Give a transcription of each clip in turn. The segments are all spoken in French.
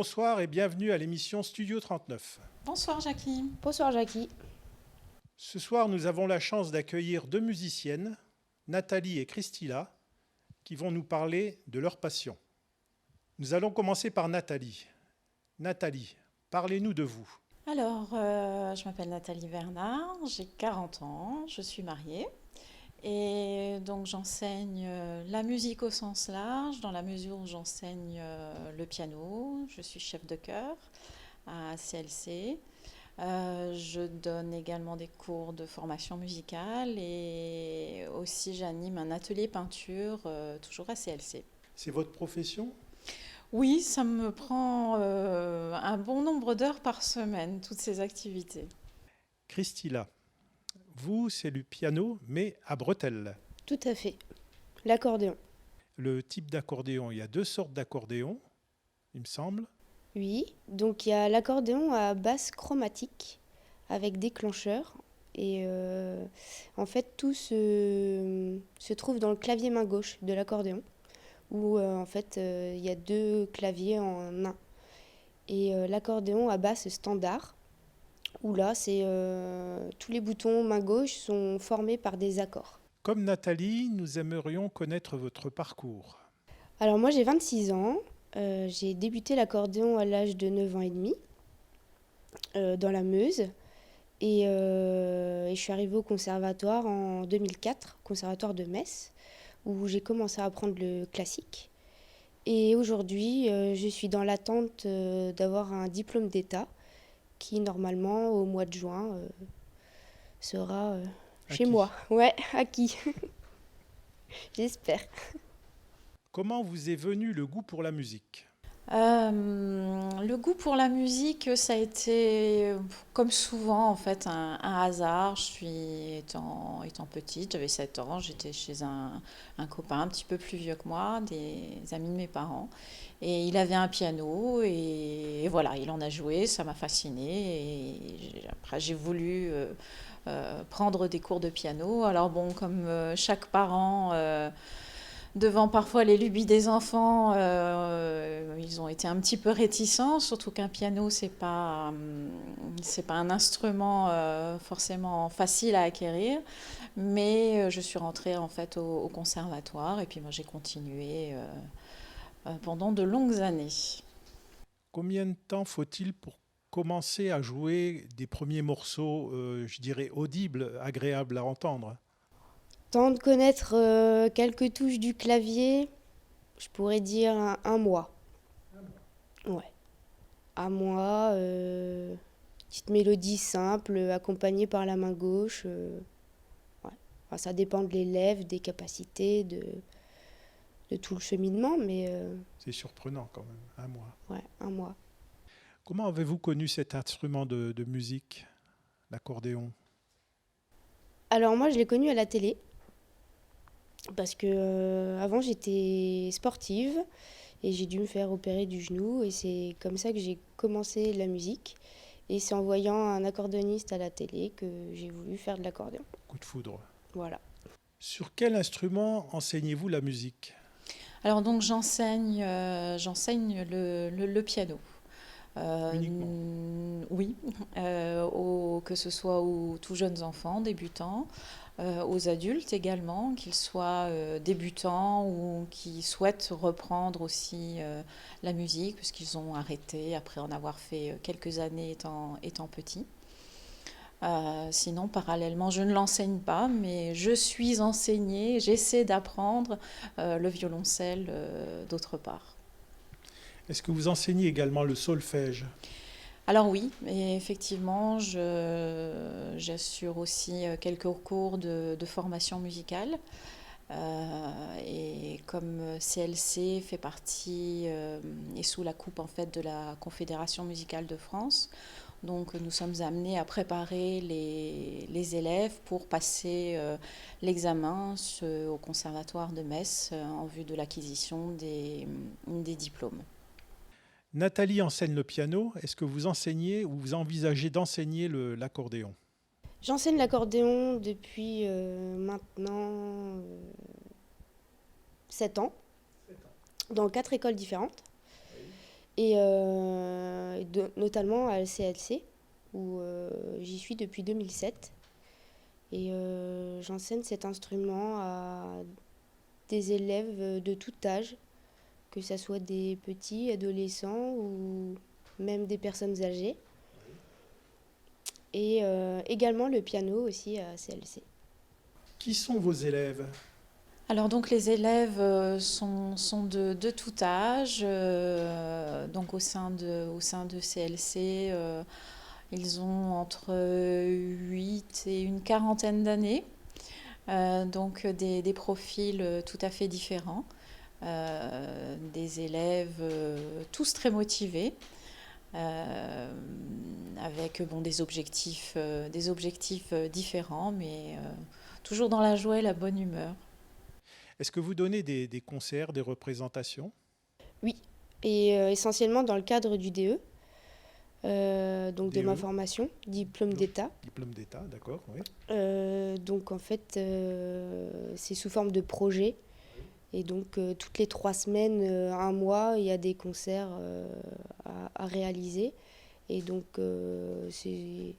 Bonsoir et bienvenue à l'émission Studio 39. Bonsoir Jackie. Bonsoir Jackie. Ce soir, nous avons la chance d'accueillir deux musiciennes, Nathalie et Christilla, qui vont nous parler de leur passion. Nous allons commencer par Nathalie. Nathalie, parlez-nous de vous. Alors, je m'appelle Nathalie Bernard, j'ai 40 ans, je suis mariée et donc j'enseigne la musique au sens large, dans la mesure où j'enseigne le piano, je suis chef de chœur à CLC. Je donne également des cours de formation musicale et aussi j'anime un atelier peinture toujours à CLC. C'est votre profession ? Oui, ça me prend un bon nombre d'heures par semaine, toutes ces activités. Christilla, vous, c'est du piano, mais à bretelles. Tout à fait. L'accordéon. Le type d'accordéon, il y a deux sortes d'accordéon, il me semble. Oui, donc il y a l'accordéon à basse chromatique avec déclencheur. Et en fait, tout se trouve dans le clavier main gauche de l'accordéon, où en fait il y a deux claviers en un. Et l'accordéon à basse standard, où là, tous les boutons main gauche sont formés par des accords. Comme Nathalie, nous aimerions connaître votre parcours. Alors moi j'ai 26 ans, j'ai débuté l'accordéon à l'âge de 9 ans et demi dans la Meuse et je suis arrivée au conservatoire en 2004, conservatoire de Metz, où j'ai commencé à apprendre le classique. Et aujourd'hui je suis dans l'attente d'avoir un diplôme d'État qui normalement au mois de juin sera chez moi. Ouais, acquis. J'espère. Comment vous est venu le goût pour la musique ? Le goût pour la musique, ça a été, comme souvent, en fait, un hasard. Étant petite, j'avais 7 ans, j'étais chez un copain un petit peu plus vieux que moi, des amis de mes parents. Et il avait un piano, et voilà, il en a joué, ça m'a fascinée. Et après, j'ai voulu prendre des cours de piano. Alors bon, comme chaque parent... devant parfois les lubies des enfants, ils ont été un petit peu réticents, surtout qu'un piano, c'est pas un instrument forcément facile à acquérir. Mais je suis rentrée en fait au conservatoire et puis moi j'ai continué pendant de longues années. Combien de temps faut-il pour commencer à jouer des premiers morceaux, je dirais, audibles, agréables à entendre ? Tant de connaître quelques touches du clavier, je pourrais dire un mois. Ouais. Un mois, petite mélodie simple, accompagnée par la main gauche. Ouais. Enfin, ça dépend de l'élève, des capacités, de tout le cheminement, mais C'est surprenant quand même, un mois. ouais, un mois. Comment avez-vous connu cet instrument de musique, l'accordéon ? Alors moi, je l'ai connu à la télé, parce que avant j'étais sportive et j'ai dû me faire opérer du genou et c'est comme ça que j'ai commencé la musique. Et c'est en voyant un accordéoniste à la télé que j'ai voulu faire de l'accordéon. Coup de foudre. Voilà. Sur quel instrument enseignez-vous la musique ? Alors donc j'enseigne le piano. Uniquement ? Oui, que ce soit aux tout jeunes enfants débutants, aux adultes également, qu'ils soient débutants ou qui souhaitent reprendre aussi la musique, puisqu'ils ont arrêté après en avoir fait quelques années étant petits. Sinon, parallèlement, je ne l'enseigne pas, mais je suis enseignée, j'essaie d'apprendre le violoncelle d'autre part. Est-ce que vous enseignez également le solfège ? Alors oui, et effectivement, j'assure aussi quelques cours de formation musicale. Et comme CLC fait partie et sous la coupe en fait de la Confédération musicale de France, donc nous sommes amenés à préparer les élèves pour passer l'examen au Conservatoire de Metz en vue de l'acquisition des diplômes. Nathalie enseigne le piano. Est-ce que vous enseignez ou vous envisagez d'enseigner l'accordéon ? J'enseigne l'accordéon depuis maintenant 7 ans, dans 4 écoles différentes. et notamment à LCLC, où j'y suis depuis 2007. Et j'enseigne cet instrument à des élèves de tout âge, que ce soit des petits, adolescents ou même des personnes âgées. Et également le piano aussi à CLC. Qui sont vos élèves? Alors donc les élèves sont de tout âge, donc au sein de CLC, ils ont entre 8 et une quarantaine d'années, donc des profils tout à fait différents, des élèves tous très motivés, avec des objectifs différents, mais toujours dans la joie et la bonne humeur. Est-ce que vous donnez des concerts, des représentations? Oui, et essentiellement dans le cadre du DE, donc de ma DE? formation, diplôme d'État. Diplôme d'État, d'accord, oui. Donc en fait, c'est sous forme de projet. Et donc toutes les 3 semaines, un mois, il y a des concerts à réaliser. Et donc c'est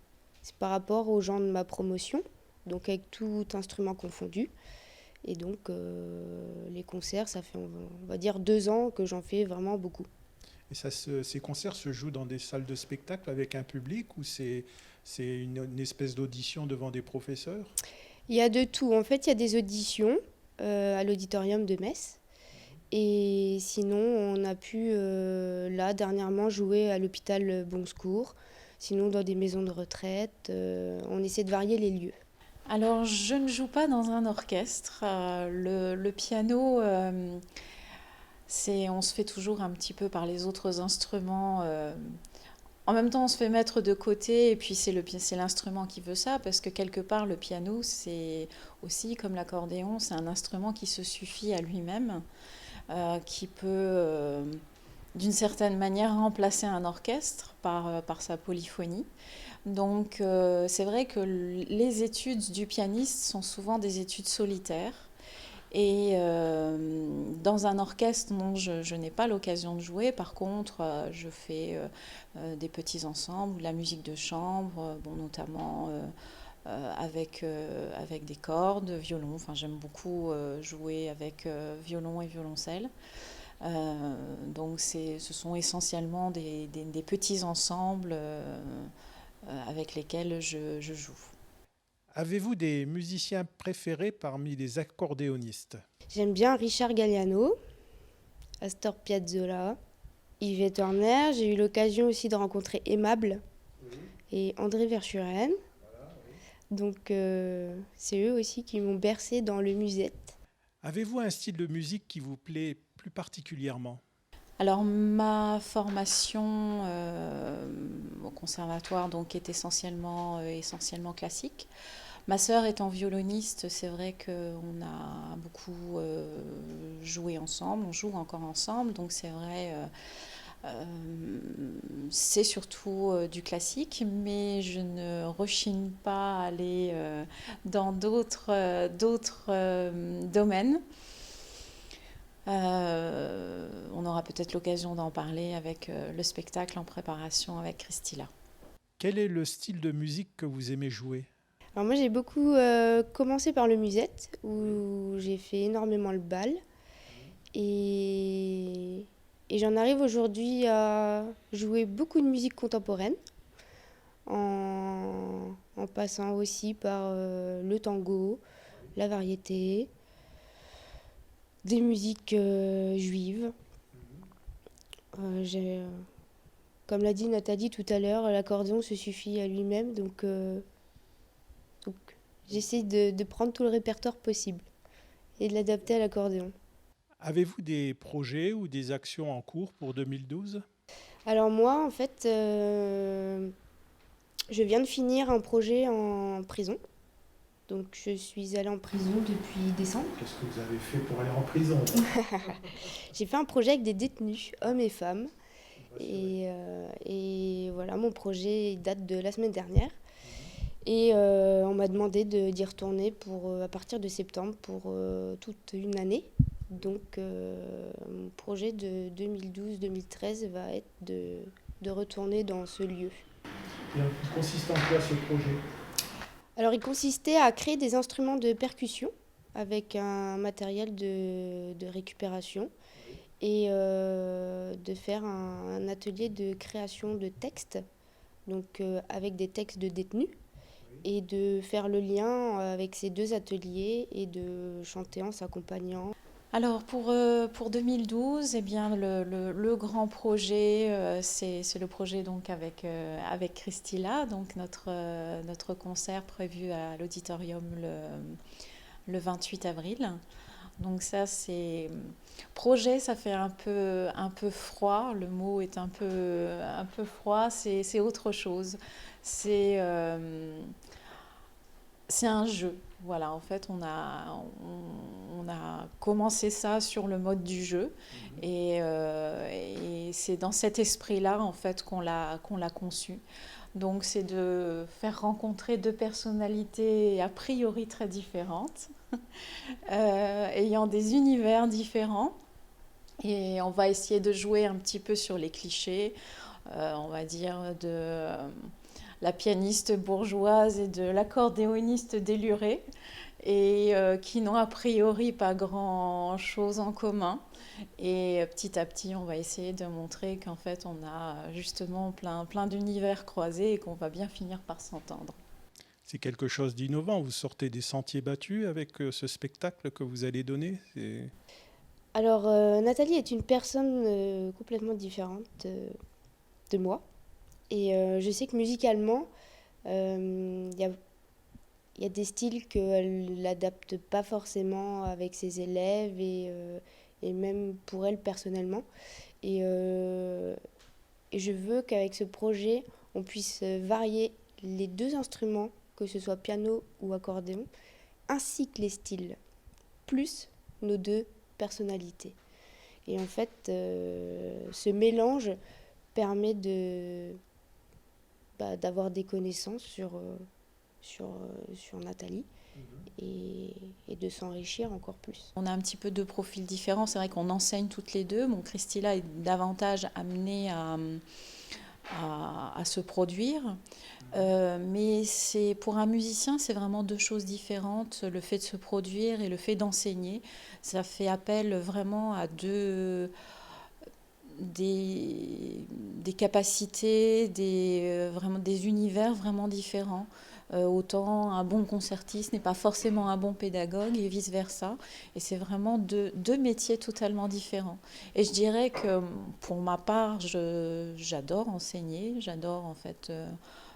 par rapport aux gens de ma promotion, donc avec tout instrument confondu. Et donc les concerts, ça fait on va dire 2 ans que j'en fais vraiment beaucoup. Et ces concerts se jouent dans des salles de spectacle avec un public ou c'est une espèce d'audition devant des professeurs? Il y a de tout. En fait, il y a des auditions à l'auditorium de Metz. Et sinon, on a pu, là, dernièrement, jouer à l'hôpital Bon Secours. Sinon, dans des maisons de retraite. On essaie de varier les lieux. Alors, je ne joue pas dans un orchestre. Le piano, on se fait toujours un petit peu par les autres instruments. En même temps, on se fait mettre de côté, et puis c'est l'instrument qui veut ça, parce que quelque part, le piano, c'est aussi, comme l'accordéon, c'est un instrument qui se suffit à lui-même, qui peut, d'une certaine manière, remplacer un orchestre par sa polyphonie. Donc, c'est vrai que les études du pianiste sont souvent des études solitaires. Et dans un orchestre, non, je n'ai pas l'occasion de jouer. Par contre, je fais des petits ensembles, de la musique de chambre, notamment avec des cordes, violon. Enfin, j'aime beaucoup jouer avec violon et violoncelle. Donc, ce sont essentiellement des petits ensembles avec lesquels je joue. Avez-vous des musiciens préférés parmi les accordéonistes? J'aime bien Richard Galliano, Astor Piazzolla, Yvette Horner. J'ai eu l'occasion aussi de rencontrer Aimable et André Verschuren. Donc c'est eux aussi qui m'ont bercé dans le musette. Avez-vous un style de musique qui vous plaît plus particulièrement? Alors ma formation au conservatoire donc, est essentiellement classique. Ma sœur étant violoniste, c'est vrai qu'on a beaucoup joué ensemble, on joue encore ensemble, donc c'est vrai, c'est surtout du classique, mais je ne rechigne pas à aller dans d'autres domaines. On aura peut-être l'occasion d'en parler avec le spectacle en préparation avec Christila. Quel est le style de musique que vous aimez jouer? Alors moi j'ai beaucoup commencé par le musette, où j'ai fait énormément le bal. Et j'en arrive aujourd'hui à jouer beaucoup de musique contemporaine, en passant aussi par le tango, la variété, des musiques juives. Comme l'a dit Nathalie tout à l'heure, l'accordéon se suffit à lui-même, donc j'essaie de prendre tout le répertoire possible et de l'adapter à l'accordéon. Avez-vous des projets ou des actions en cours pour 2012? Alors moi, en fait, je viens de finir un projet en prison. Donc je suis allée en prison depuis décembre. Qu'est-ce que vous avez fait pour aller en prison? J'ai fait un projet avec des détenus, hommes et femmes. Et voilà, mon projet date de la semaine dernière. Et on m'a demandé d'y retourner à partir de septembre pour toute une année. Donc mon projet de 2012-2013 va être de retourner dans ce lieu. Et il consiste en quoi ce projet? Alors il consistait à créer des instruments de percussion avec un matériel de récupération et de faire un atelier de création de textes, donc avec des textes de détenus, et de faire le lien avec ces deux ateliers et de chanter en s'accompagnant. Alors pour 2012, eh bien, le grand projet, c'est le projet donc avec Christila, donc notre concert prévu à l'auditorium le 28 avril. Donc ça, c'est projet, ça fait un peu froid. Le mot est un peu froid. C'est autre chose. C'est c'est un jeu. Voilà, en fait, on a commencé ça sur le mode du jeu. Et c'est dans cet esprit-là, en fait, qu'on l'a conçu. Donc, c'est de faire rencontrer deux personnalités a priori très différentes, ayant des univers différents. Et on va essayer de jouer un petit peu sur les clichés, on va dire, de la pianiste bourgeoise et de l'accordéoniste déluré, et qui n'ont a priori pas grand-chose en commun. Et petit à petit, on va essayer de montrer qu'en fait, on a justement plein d'univers croisés et qu'on va bien finir par s'entendre. C'est quelque chose d'innovant. Vous sortez des sentiers battus avec ce spectacle que vous allez donner. Alors Nathalie est une personne complètement différente de moi. Et je sais que musicalement, il y a des styles qu'elle n'adapte pas forcément avec ses élèves et même pour elle personnellement. Et je veux qu'avec ce projet, on puisse varier les deux instruments, que ce soit piano ou accordéon, ainsi que les styles, plus nos deux personnalités. Et en fait, ce mélange permet d'avoir des connaissances sur Nathalie et de s'enrichir encore plus. On a un petit peu deux profils différents. C'est vrai qu'on enseigne toutes les deux. Bon, Christila est davantage amenée à se produire. Mais pour un musicien, c'est vraiment deux choses différentes. Le fait de se produire et le fait d'enseigner, ça fait appel vraiment à des capacités, vraiment des univers vraiment différents. Autant un bon concertiste n'est pas forcément un bon pédagogue et vice-versa. Et c'est vraiment deux métiers totalement différents. Et je dirais que pour ma part, j'adore enseigner, j'adore en fait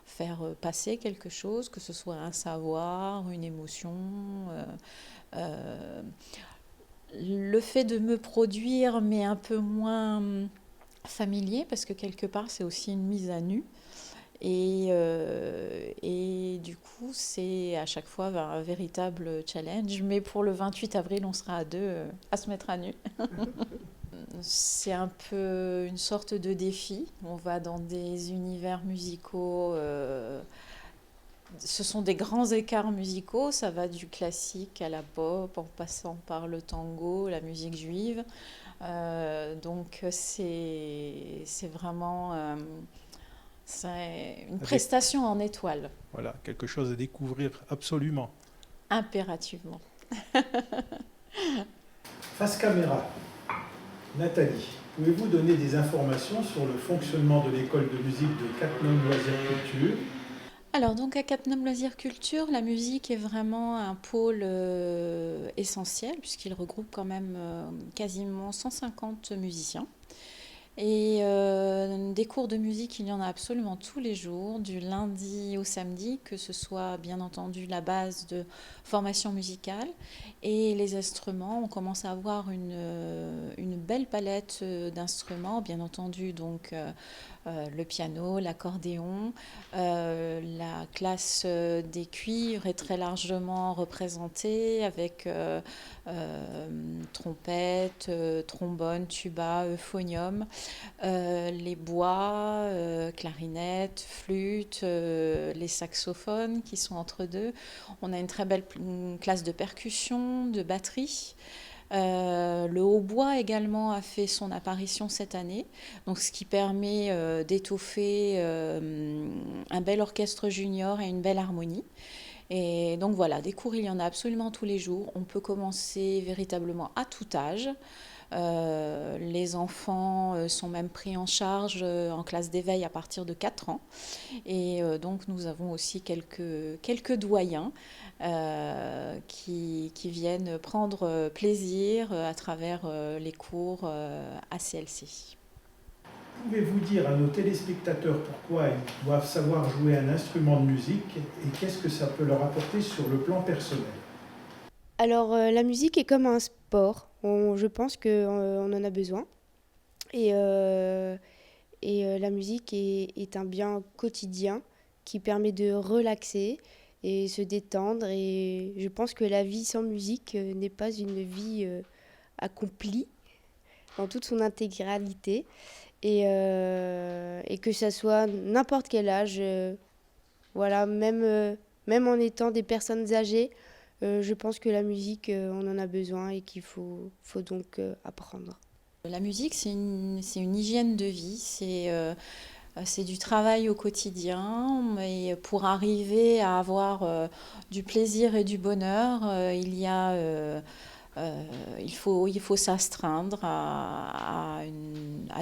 faire passer quelque chose, que ce soit un savoir, une émotion. Le fait de me produire, mais un peu moins familier, parce que quelque part, c'est aussi une mise à nu. Et du coup, c'est à chaque fois un véritable challenge. Mais pour le 28 avril, on sera à deux à se mettre à nu. C'est un peu une sorte de défi. On va dans des univers musicaux. Ce sont des grands écarts musicaux. Ça va du classique à la pop, en passant par le tango, la musique juive. Donc c'est vraiment... c'est une prestation en étoile. Voilà, quelque chose à découvrir absolument. Impérativement. Face caméra, Nathalie, pouvez-vous donner des informations sur le fonctionnement de l'école de musique de Cattenom Loisirs Culture? Alors donc à Cattenom Loisirs Culture, la musique est vraiment un pôle essentiel puisqu'il regroupe quand même quasiment 150 musiciens. Et des cours de musique, il y en a absolument tous les jours, du lundi au samedi, que ce soit bien entendu la base de formation musicale et les instruments. On commence à avoir une belle palette d'instruments, bien entendu, donc le piano, l'accordéon, la classe des cuivres est très largement représentée avec trompette, trombone, tuba, euphonium. Les bois, clarinette, flûte, les saxophones qui sont entre deux. On a une très belle classe de percussion, de batterie. Le hautbois également a fait son apparition cette année, donc ce qui permet d'étoffer un bel orchestre junior et une belle harmonie. Et donc voilà, des cours, il y en a absolument tous les jours. On peut commencer véritablement à tout âge. Les enfants sont même pris en charge en classe d'éveil à partir de 4 ans. Et donc nous avons aussi quelques doyens qui viennent prendre plaisir à travers les cours ACLC. Pouvez-vous dire à nos téléspectateurs pourquoi ils doivent savoir jouer un instrument de musique et qu'est-ce que ça peut leur apporter sur le plan personnel? Alors, la musique est comme un sport. Je pense qu'on en a besoin. Et, la musique est un bien quotidien qui permet de relaxer et se détendre. Et je pense que la vie sans musique n'est pas une vie accomplie dans toute son intégralité. Et que ça soit n'importe quel âge, voilà, même en étant des personnes âgées, je pense que la musique, on en a besoin et qu'il faut donc apprendre. La musique, c'est une hygiène de vie, c'est du travail au quotidien, mais pour arriver à avoir du plaisir et du bonheur, il faut s'astreindre à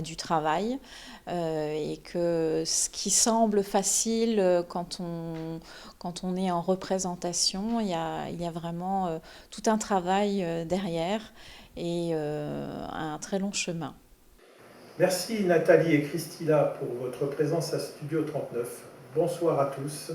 du travail et que ce qui semble facile quand on est en représentation, il y a vraiment tout un travail derrière et un très long chemin. Merci Nathalie et Christila pour votre présence à Studio 39. Bonsoir à tous.